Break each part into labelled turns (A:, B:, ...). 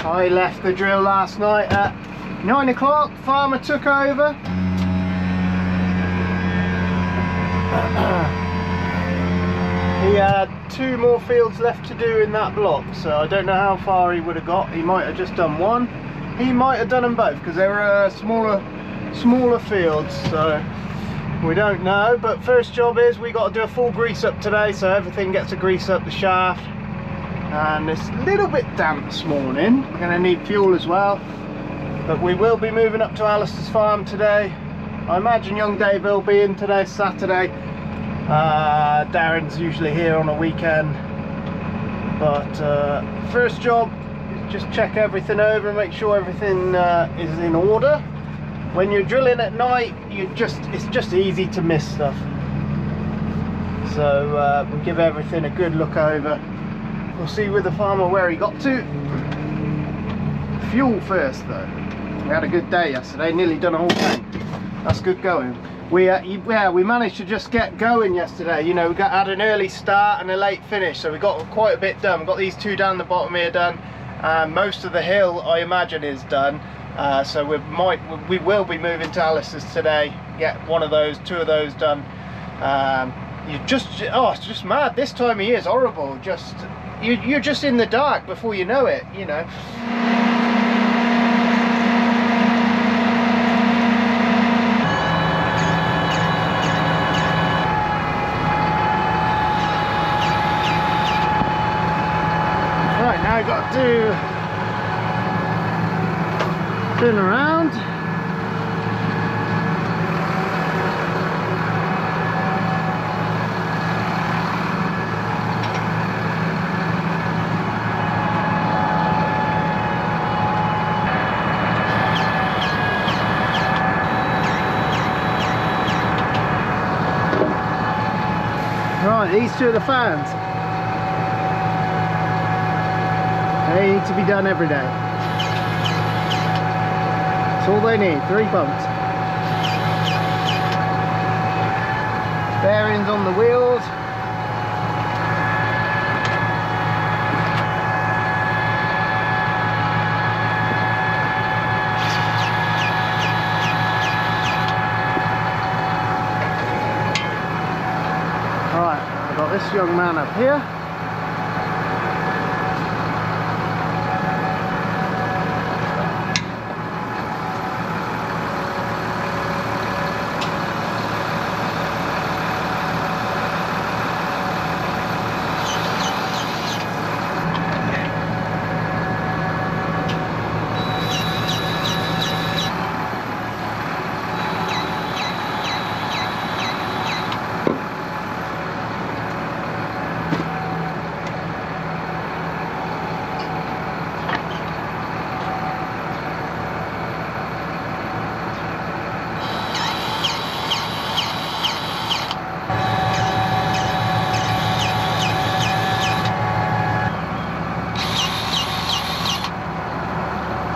A: I left the drill last night at 9 o'clock. Farmer took over. He had 2 more fields left to do in that block, so I don't know how far he would have got. He might have just done one. He might have done them both because they were smaller fields, so we don't know. But first job is we got to do a full grease up today, so everything gets a grease up the shaft. And it's a little bit damp this morning. We're going to need fuel as well, but we will be moving up to Alistair's farm today. I imagine young Dave will be in today, Saturday. Darren's usually here on a weekend, but first job is just check everything over and make sure everything is in order. When you're drilling at night, it's just easy to miss stuff, so we'll give everything a good look over. We'll see with the farmer where he got to. Fuel first though. We had a good day yesterday, nearly done a whole tank. That's good going. We managed to just get going yesterday. You know, we had an early start and a late finish, so we got quite a bit done. We've got these 2 down the bottom here done. Most of the hill, I imagine, is done. So we will be moving to Alistair's today. Get 1 of those, 2 of those done. It's just mad. This time of year is horrible. You're just in the dark before you know it, you know. Right, now I've got to turn around. Right, these 2 are the fans. They need to be done every day. That's all they need, 3 pumps. Bearings on the wheels. This young man up here.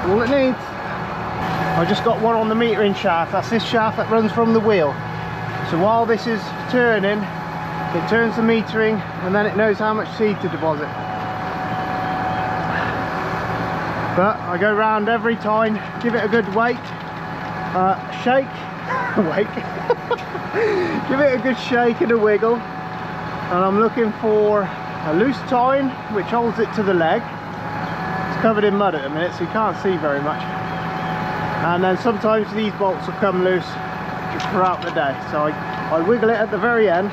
A: All it needs. I just got 1 on the metering shaft. That's this shaft that runs from the wheel. So while this is turning, it turns the metering and then it knows how much seed to deposit. But I go round every time, give it a good weight, shake, give it a good shake and a wiggle. And I'm looking for a loose tine which holds it to the leg. Covered in mud at the minute, so you can't see very much. And then sometimes these bolts will come loose throughout the day, so I wiggle it at the very end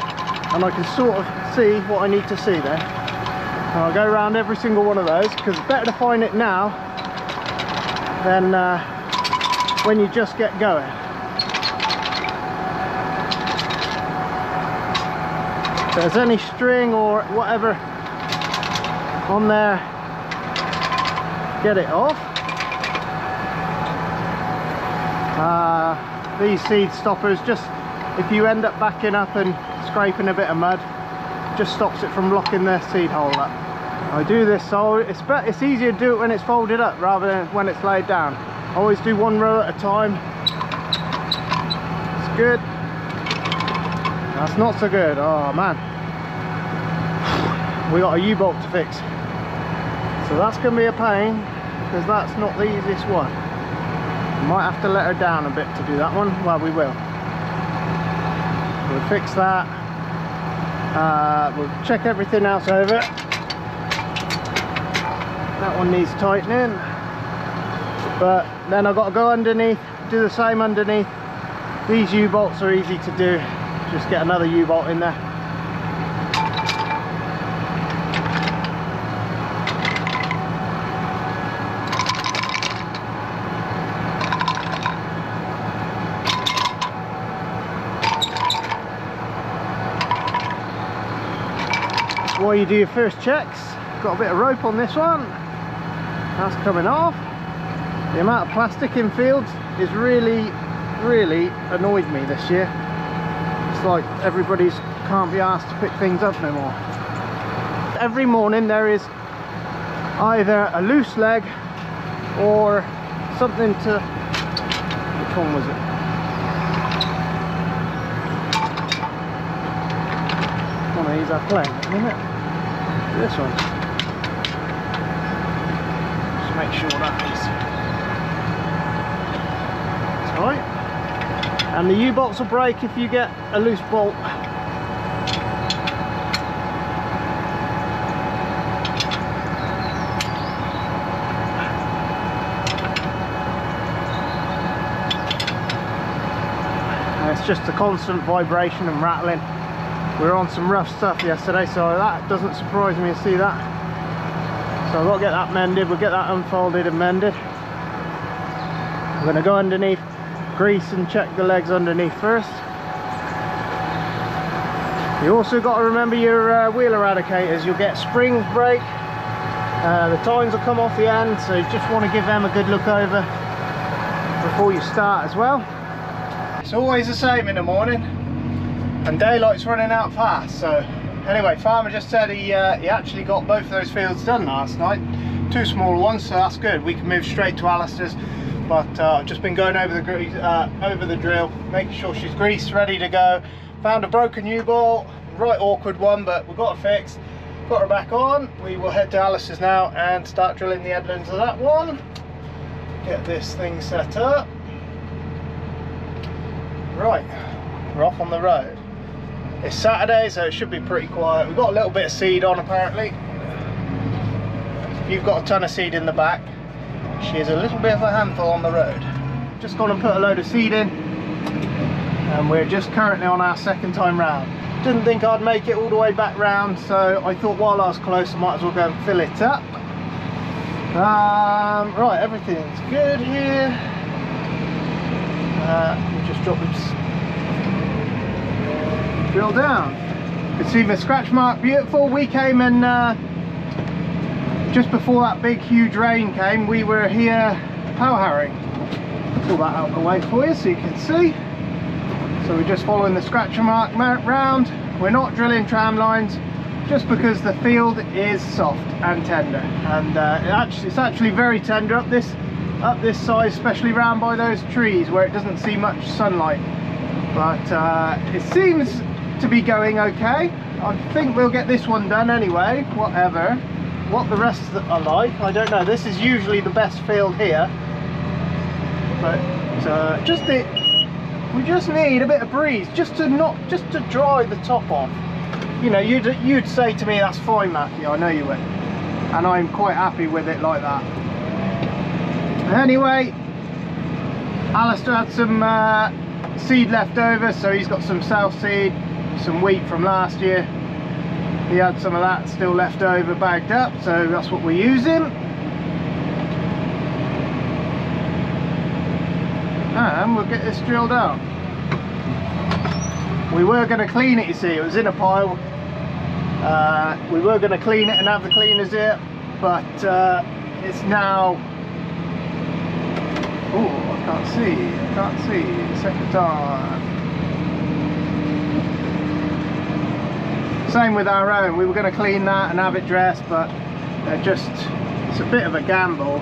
A: and I can sort of see what I need to see there. And I'll go around every single one of those because it's better to find it now than when you just get going. If there's any string or whatever on there, get it off. These seed stoppers, just if you end up backing up and scraping a bit of mud, just stops it from locking the seed hole up. I do this so it's easier to do it when it's folded up rather than when it's laid down. I always do 1 row at a time. It's good. That's not so good. Oh man, we got a U-bolt to fix, so that's gonna be a pain. because that's not the easiest one. We might have to let her down a bit to do that one. Well, we will. We'll fix that. We'll check everything else over. That one needs tightening, but then I've got to go underneath, do the same underneath. These U-bolts are easy to do. Just get another U-bolt in there. While you do your first checks, got a bit of rope on this one. That's coming off. The amount of plastic in fields is really annoyed me this year. It's like everybody's can't be asked to pick things up no more. Every morning there is either a loose leg or something to, which one was it? One of these I playing, isn't it? This one. Just make sure that is. That's right. And the U-bolts will break if you get a loose bolt. And it's just a constant vibration and rattling. We were on some rough stuff yesterday, so that doesn't surprise me to see that. So I've got to get that mended. We'll get that unfolded and mended. I'm going to go underneath, grease and check the legs underneath first. You also got to remember your wheel eradicators. You'll get springs break, the tines will come off the end, so you just want to give them a good look over before you start as well. It's always the same in the morning, and daylight's running out fast. So anyway, farmer just said he actually got both of those fields done last night. Two smaller ones, so that's good. We can move straight to Alistair's. But I've just been going over the drill, making sure she's greased, ready to go. Found a broken U-bolt, right awkward one, but we've got it fixed. Got her back on. We will head to Alistair's now and start drilling the headlands of that one. Get this thing set up. Right, we're off on the road. It's Saturday, so it should be pretty quiet. We've got a little bit of seed on apparently. You've got a ton of seed in the back. She is a little bit of a handful on the road. Just gone and put a load of seed in, and we're just currently on our second time round. Didn't think I'd make it all the way back round, so I thought while I was close I might as well go and fill it up. Right, everything's good here. We'll just drop this drill down. You can see the scratch mark, beautiful. We came and just before that big huge rain came, we were here power harrowing. Pull that out of the way for you so you can see. So we're just following the scratch mark round. We're not drilling tram lines just because the field is soft and tender, and it's actually very tender up this side, especially round by those trees where it doesn't see much sunlight. But it seems to be going okay. I think we'll get this one done anyway, whatever. What the rest are like, I don't know. This is usually the best field here, but we just need a bit of breeze just to dry the top off. You know, you'd say to me, that's fine, Matthew. I know you would, and I'm quite happy with it like that. Anyway, Alistair had some seed left over, so he's got some south seed, some wheat from last year. He had some of that still left over, bagged up, so that's what we're using. And we'll get this drilled out. We were going to clean it, you see, it was in a pile. We were going to clean it and have the cleaners here, but it's now... Oh, I can't see, second time. Same with our own. We were going to clean that and have it dressed, but it's a bit of a gamble.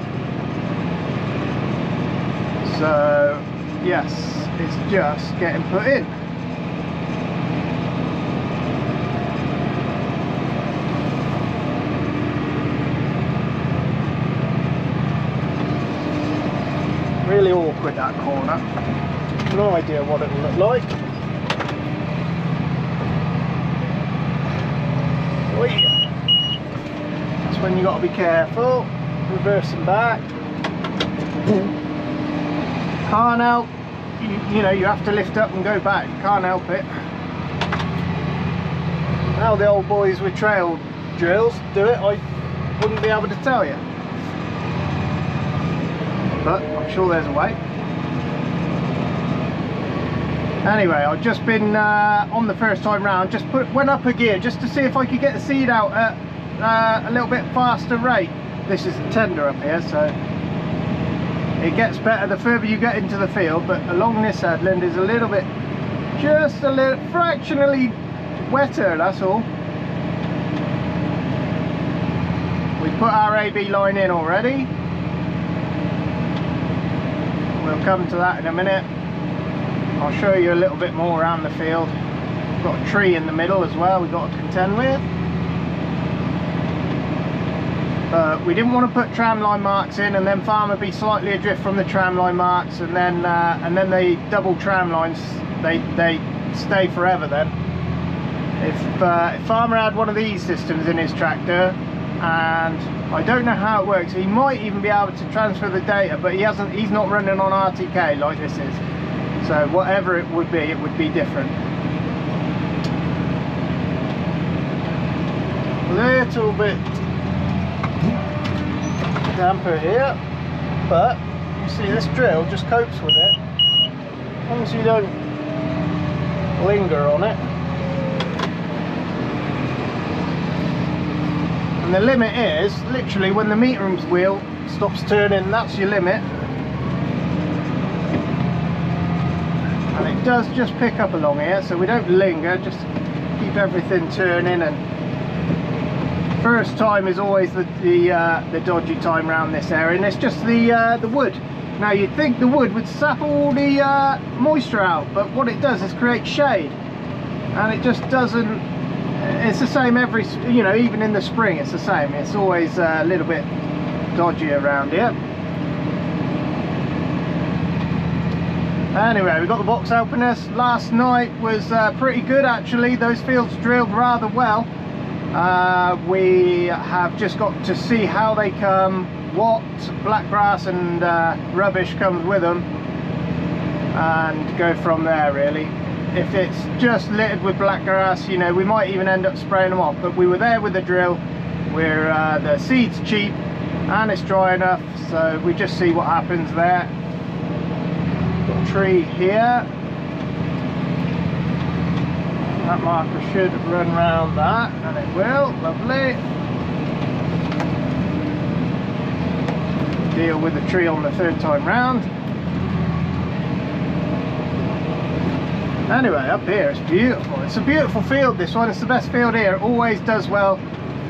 A: So yes, it's just getting put in. really awkward, that corner. No idea what it'll look like. That's when you got to be careful. Reversing back. Can't help. You know, you have to lift up and go back. Can't help it. How the old boys with trail drills do it, I wouldn't be able to tell you. But I'm sure there's a way. Anyway, I've just been on the first time round, just went up a gear just to see if I could get the seed out at a little bit faster rate. This is a tender up here, so it gets better the further you get into the field, but along this headland is a little bit, just a little fractionally wetter, that's all. We put our AB line in already. We'll come to that in a minute. I'll show you a little bit more around the field. We've got a tree in the middle as well we've got to contend with. We didn't want to put tramline marks in and then farmer be slightly adrift from the tramline marks, and then they double tramlines, they stay forever then. If farmer had one of these systems in his tractor, and I don't know how it works, he might even be able to transfer the data, but he's not running on RTK like this is, so whatever it would be different. A little bit damper here, but you see this drill just copes with it as long as you don't linger on it. And the limit is literally when the meter wheel stops turning, that's your limit. And it does just pick up along here, so we don't linger, just keep everything turning. And first time is always the dodgy time around this area, and it's just the wood. Now you'd think the wood would sap all the moisture out, but what it does is create shade, and it just doesn't. It's the same every, you know, even in the spring it's the same. It's always a little bit dodgy around here. Anyway, we've got the box helping us. Last night was pretty good actually. Those fields drilled rather well. We have just got to see how they come, what black grass and rubbish comes with them, and go from there really. If it's just littered with black grass, you know, we might even end up spraying them off, but we were there with the drill. The seed's cheap and it's dry enough, so we just see what happens there. Got a tree here. That marker should run round that, and it will. Lovely. Deal with the tree on the third time round. Anyway, up here it's beautiful. It's a beautiful field, this one. It's the best field here. It always does well,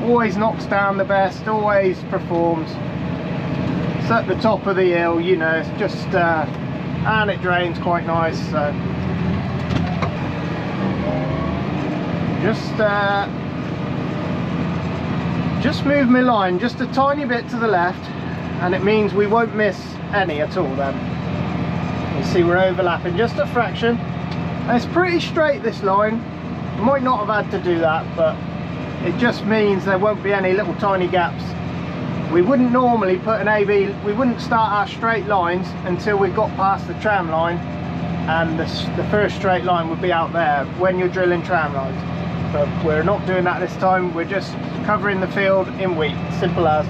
A: always knocks down the best, always performs. It's at the top of the hill, you know, it's just and it drains quite nice, so just move my line just a tiny bit to the left, and it means we won't miss any at all then. You see we're overlapping just a fraction. And it's pretty straight, this line. Might not have had to do that, but it just means there won't be any little tiny gaps. We wouldn't normally put an AB, we wouldn't start our straight lines until we got past the tram line, and the first straight line would be out there when you're drilling tram lines. But we're not doing that this time. We're just covering the field in wheat, simple as.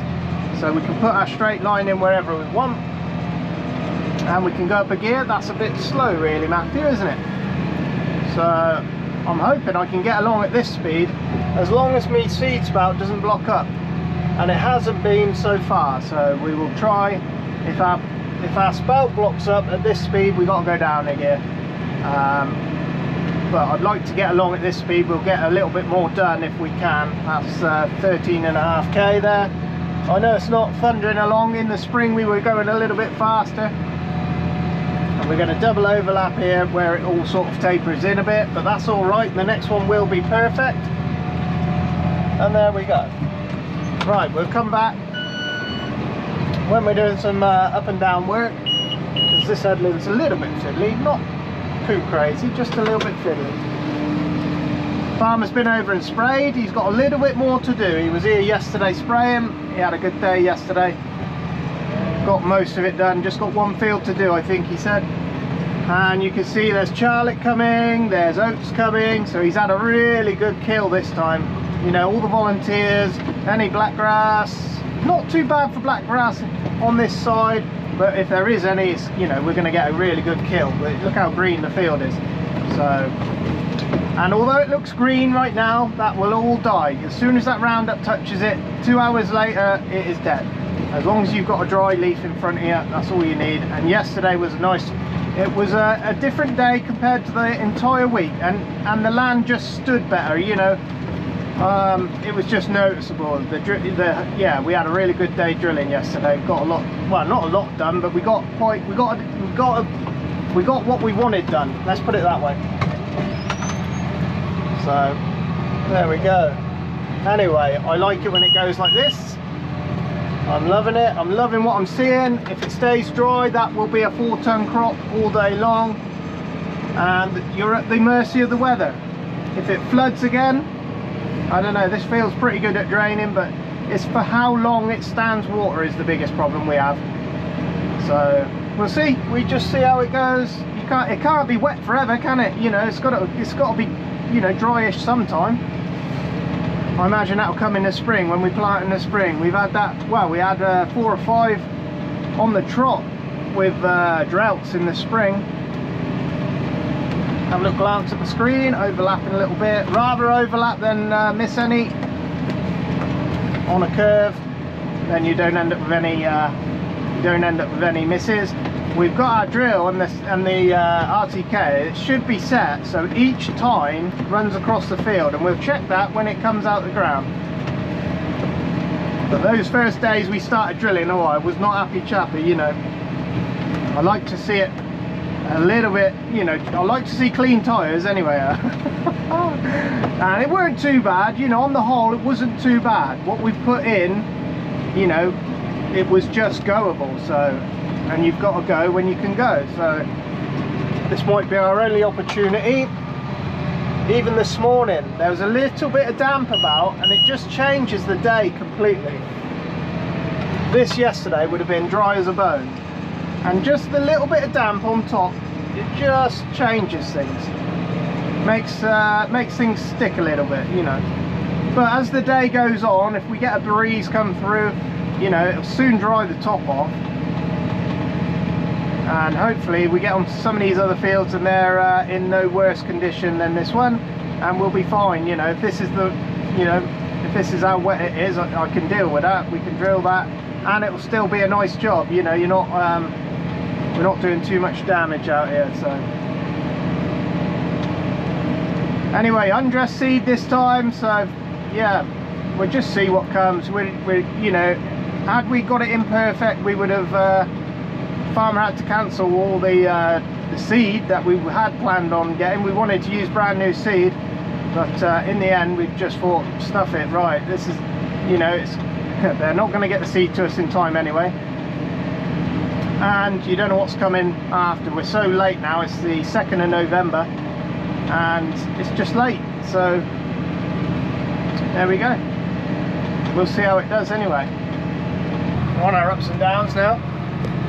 A: So we can put our straight line in wherever we want, and we can go up a gear. That's a bit slow really, Matthew, isn't it? So I'm hoping I can get along at this speed as long as my seed spout doesn't block up, and it hasn't been so far. So we will try. If our spout blocks up at this speed, we got to go down a gear. But I'd like to get along at this speed. We'll get a little bit more done if we can. That's 13.5k there. I know it's not thundering along. In the spring we were going a little bit faster. We're going to double overlap here where it all sort of tapers in a bit, but that's all right. The next one will be perfect. And there we go. Right, we'll come back when we're doing some up and down work, because because this headland's a little bit fiddly, not too crazy, just a little bit fiddly. Farmer's been over and sprayed. He's got a little bit more to do. He was here yesterday spraying. He had a good day yesterday. Got most of it done. Just got one field to do, I think he said. And you can see there's Charlotte coming, there's Oats coming. So he's had a really good kill this time. You know, all the volunteers, any blackgrass. Not too bad for blackgrass on this side, but if there is any, it's, you know, we're going to get a really good kill. Look how green the field is. So. And although it looks green right now, that will all die. As soon as that Roundup touches it, 2 hours later, it is dead. As long as you've got a dry leaf in front of you, that's all you need. And yesterday was nice. It was a different day compared to the entire week. And the land just stood better, you know. It was just noticeable. Yeah, we had a really good day drilling yesterday. Got a lot, well, not a lot done, but we got what we wanted done. Let's put it that way. So there we go. Anyway, I like it when it goes like this. I'm loving it. I'm loving what I'm seeing. If it stays dry, that will be a 4-ton crop all day long, and you're at the mercy of the weather. If it floods again, I don't know. This field's pretty good at draining, but it's for how long it stands water is the biggest problem we have. So we'll see. We just see how it goes. It can't be wet forever, can it? You know, it's got to be, you know, dryish sometime. I imagine that'll come in the spring when we plant in the spring. We've had that, well, we had 4 or 5 on the trot with droughts in the spring. Have a little glance at the screen, overlapping a little bit, rather overlap than miss any on a curve. Then you don't end up with any misses. We've got our drill and the RTK. It should be set so each tine runs across the field, and we'll check that when it comes out the ground. But those first days we started drilling, oh, I was not happy chappy, you know. I like to see it a little bit, you know, I like to see clean tyres anyway. And it weren't too bad, you know, on the whole it wasn't too bad. What we put in, you know, it was just goable. So, and you've got to go when you can go. So this might be our only opportunity. Even this morning there was a little bit of damp about, and it just changes the day completely. This yesterday would have been dry as a bone, and just the little bit of damp on top, it just changes things, makes things stick a little bit, you know. But as the day goes on, if we get a breeze come through, you know, it'll soon dry the top off. And hopefully we get onto some of these other fields and they're in no worse condition than this one, and we'll be fine. You know, if this is the, you know, if this is how wet it is, I can deal with that. We can drill that, and it will still be a nice job. You know, you're not we're not doing too much damage out here. So anyway, undressed seed this time. So yeah, we'll just see what comes. We you know, had we got it imperfect, we would have. Farmer had to cancel all the seed that we had planned on getting. We wanted to use brand new seed, but in the end we've just thought, stuff it, right, this is, you know, it's they're not going to get the seed to us in time anyway, and you don't know what's coming after. We're so late now, it's the 2nd of November and it's just late. So there we go, we'll see how it does anyway. We're on our ups and downs now,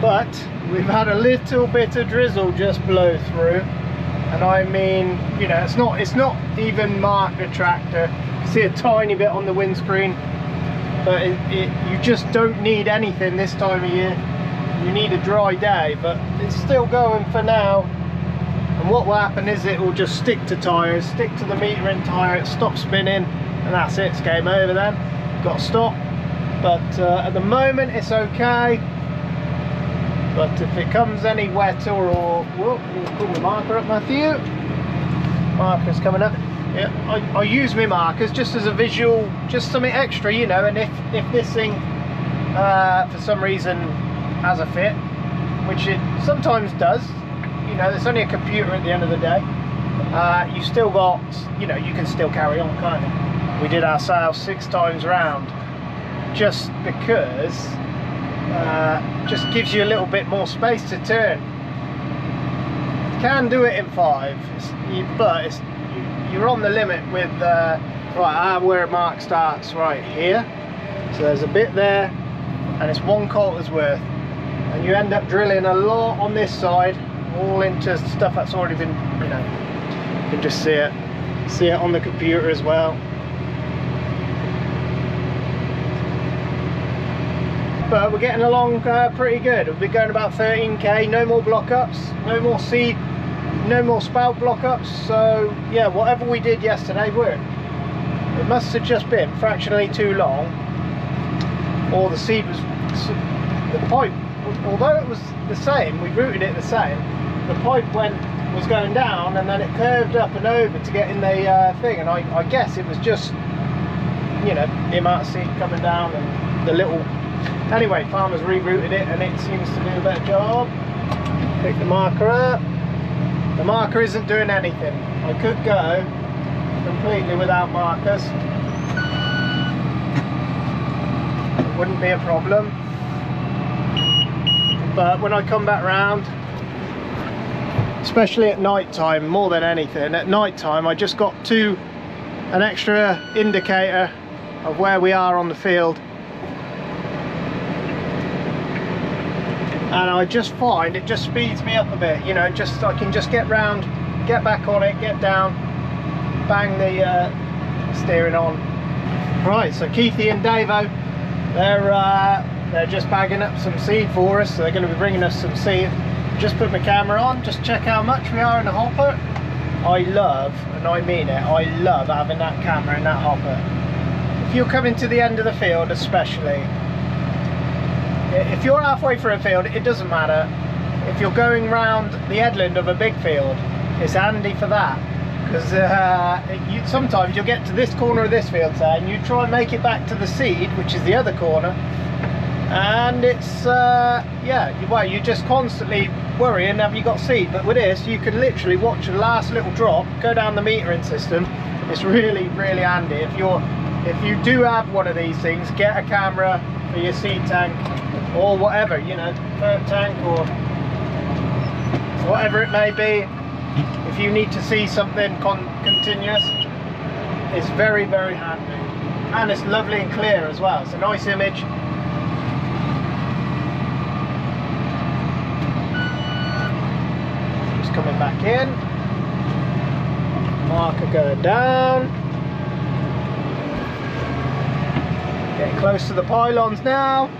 A: but we've had a little bit of drizzle just blow through, and I mean, you know, it's not even marked the tractor. You can see a tiny bit on the windscreen, but you just don't need anything this time of year. You need a dry day, but it's still going for now. And what will happen is it will just stick to tyres, stick to the metering tyre, it stops spinning, and that's it, it's game over then. Got to stop. But at the moment it's okay. But if it comes any wetter, or whoop, pull my marker up, Matthew. Marker's coming up. Yeah, I use my markers just as a visual, just something extra, you know. And if this thing for some reason has a fit, which it sometimes does, you know, there's only a computer at the end of the day. You still got, you know, you can still carry on, can't you? We did our sales 6 times round, just because. Just gives you a little bit more space to turn. can do it in 5, but you're on the limit with right, where mark starts right here, so there's a bit there and it's 1 quarter's worth, and you end up drilling a lot on this side, all into stuff that's already been, you know, you can just see it on the computer as well. But we're getting along pretty good. We've been going about 13k, no more block ups, no more seed, no more spout block ups. So yeah, whatever we did yesterday worked. It must have just been fractionally too long, or the seed was, the pipe, although it was the same, we routed it the same, the pipe was going down and then it curved up and over to get in the thing, and I guess it was just, you know, the amount of seed coming down and the little. Anyway, farmers rerouted it and it seems to do a better job. Pick the marker up. The marker isn't doing anything. I could go completely without markers. It wouldn't be a problem. But when I come back round, especially at night time, more than anything, at night time I just got an extra indicator of where we are on the field. And I just find it just speeds me up a bit, you know, I can just get round, get back on it, get down, bang the steering on. Right, so Keithy and Davo, they're just bagging up some seed for us, so they're going to be bringing us some seed. Just put my camera on, just check how much we are in the hopper. I love, and I mean it, I love having that camera in that hopper. If you're coming to the end of the field especially, if you're halfway through a field, it doesn't matter. If you're going round the headland of a big field, it's handy for that, because sometimes you'll get to this corner of this field, say, and you try and make it back to the seed, which is the other corner, and it's yeah, well, you're just constantly worrying, have you got seed? But with this, you can literally watch the last little drop go down the metering system. It's really handy. If you do have one of these things, get a camera for your seed tank or whatever, you know, ferret tank or whatever it may be. If you need to see something continuous, it's very handy, and it's lovely and clear as well. It's a nice image. Just coming back in, marker going down, getting close to the pylons now.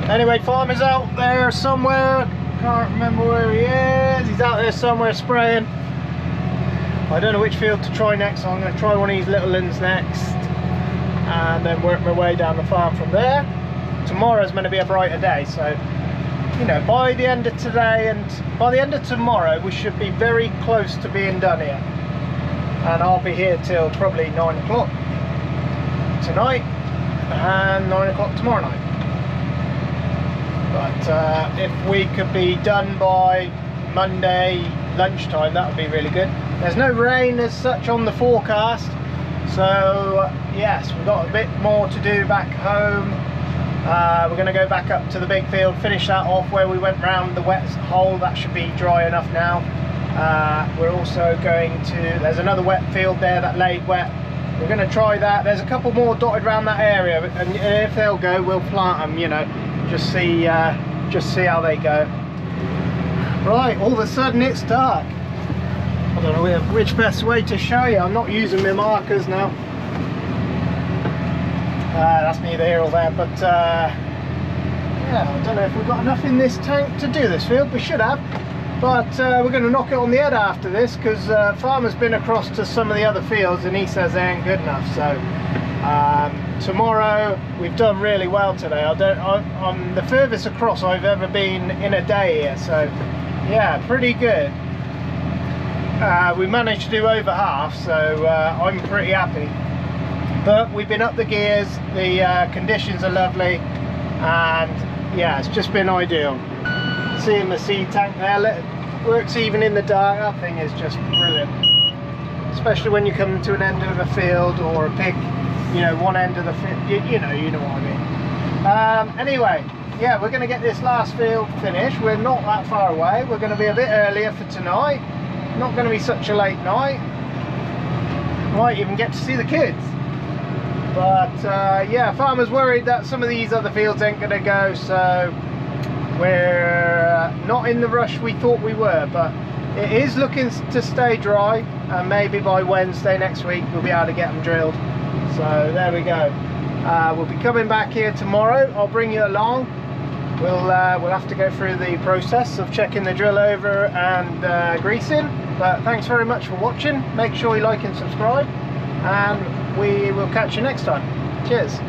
A: Anyway, farmer's out there somewhere, can't remember where he is. He's out there somewhere spraying. I don't know which field to try next, so I'm going to try one of these little ones next and then work my way down the farm from there. Tomorrow's going to be a brighter day, so you know, by the end of today and by the end of tomorrow we should be very close to being done here, and I'll be here till probably 9 o'clock tonight and 9 o'clock tomorrow night. But if we could be done by Monday lunchtime, that would be really good. There's no rain as such on the forecast, so yes, we've got a bit more to do back home. We're going to go back up to the big field, finish that off where we went round the wet hole. That should be dry enough now. We're also going to, there's another wet field there that laid wet. We're going to try that. There's a couple more dotted around that area, and if they'll go, we'll plant them, you know. Just see how they go. Right, all of a sudden it's dark. I don't know which best way to show you. I'm not using my markers now. That's neither here or there, but yeah, I don't know if we've got enough in this tank to do this field. We should have, but we're going to knock it on the head after this, because farmer's been across to some of the other fields and he says they ain't good enough. So tomorrow, we've done really well today. I'm the furthest across I've ever been in a day here, so yeah, pretty good. We managed to do over half, so I'm pretty happy. But we've been up the gears, the conditions are lovely, and yeah, it's just been ideal. Seeing the seed tank there, it works even in the dark. That thing is just brilliant, especially when you come to an end of a field or a pick, you know, one end of the field, you know what I mean. Anyway, yeah, we're going to get this last field finished. We're not that far away. We're going to be a bit earlier for tonight. Not going to be such a late night. Might even get to see the kids. But yeah, farmer's worried that some of these other fields ain't going to go, so we're not in the rush we thought we were, but it is looking to stay dry, and maybe by Wednesday next week we'll be able to get them drilled. So there we go. We'll be coming back here tomorrow. I'll bring you along. We'll have to go through the process of checking the drill over and greasing. But thanks very much for watching. Make sure you like and subscribe, and we will catch you next time. Cheers.